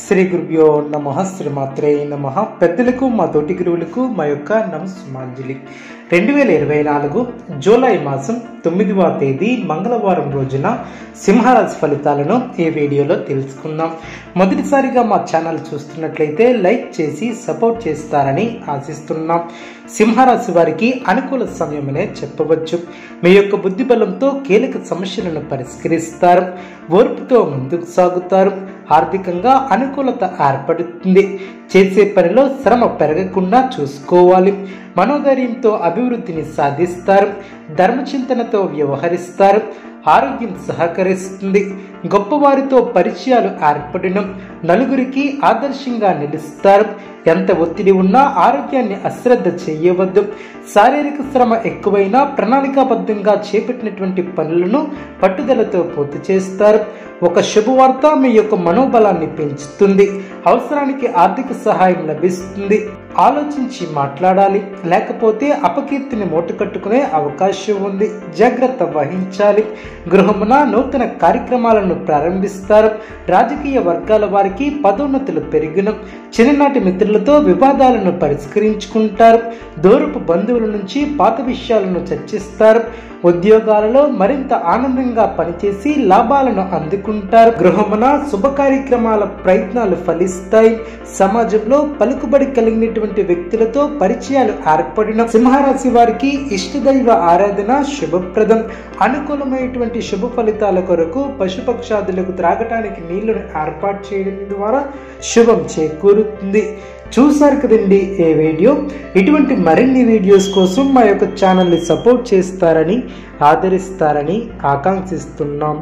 శ్రీ గురుభ్యో నమః శ్రీమాత్రే నమః. పెద్దలకు మా తోటి గురువులకు మా యొక్క నమస్మాంజలి. 2024 జూలై మాసం 9వ తేదీ మంగళవారం రోజున సింహరాశి ఫలితాలను ఈ వీడియోలో తెలుసుకుందాం. మొదటిసారిగా మా ఛానల్ చూస్తున్నట్లయితే లైక్ చేసి సపోర్ట్ చేస్తారని ఆశిస్తున్నాం. సింహరాశి వారికి అనుకూల సమయమనే చెప్పవచ్చు. మీ యొక్క బుద్ధి బలంతో కీలక సమస్యలను పరిష్కరిస్తారు. ఓర్పుతో ముందుకు సాగుతారు. ఆర్థికంగా అనుకూలత ఏర్పడుతుంది. చేసే పనిలో శ్రమ పెరగకుండా చూసుకోవాలి. మనోధైర్యంతో అభివృద్ధిని సాధిస్తారు. ధర్మచింతనతో వ్యవహరిస్తారు. ఆరోగ్యం సహకరిస్తుంది. గొప్పవారితో పరిచయాలు ఏర్పడిన నలుగురికి ఆదర్శంగా నిలుస్తారు. ఎంత ఒత్తిడి ఉన్నా ఆరోగ్యాన్ని అశ్రద్ధ చేయవద్దు. శారీరక శ్రమ ఎక్కువైనా ప్రణాళికాబద్ధంగా చేపట్టినటువంటి పనులను పట్టుదలతో పూర్తి చేస్తారు. ఒక శుభవార్త మీ యొక్క మనోబలాన్ని పెంచుతుంది. అవసరానికి ఆర్థిక సహాయం లభిస్తుంది. ఆలోచించి మాట్లాడాలి, లేకపోతే అపకీర్తిని మూటకట్టుకునే అవకాశం ఉంది. జాగ్రత్త వహించాలి. గృహమున నూతన కార్యక్రమాలను ప్రారంభిస్తారు. రాజకీయ వర్గాల వారికి పదోన్నతులు పెరిగిన చిన్ననాటి మిత్రులతో వివాదాలను పరిష్కరించుకుంటారు. దూరపు బంధువుల నుంచి పాత విషయాలను చర్చిస్తారు. ఉద్యోగాలలో మరింత ఆనందంగా పనిచేసి లాభాలను అందుకుంటారు. గృహమున శుభ కార్యక్రమాల ప్రయత్నాలు ఫలిస్తాయి. సమాజంలో పలుకుబడి కలిగినటువంటి వ్యక్తులతో పరిచయాలు ఏర్పడిన సింహరాశి వారికి ఇష్టదైవ ఆరాధన శుభప్రదం. అనుకూలమైనటువంటి శుభ ఫలితాల కొరకు పశుపక్షాదులకు త్రాగటానికి నీళ్లను ఏర్పాటు చేయడం ద్వారా శుభం చేకూరుతుంది. చూసారు కదండి ఈ వీడియో. ఇటువంటి మరిన్ని వీడియోస్ కోసం మా యొక్క ఛానల్ని సపోర్ట్ చేస్తారని ఆదరిస్తారని ఆకాంక్షిస్తున్నాం.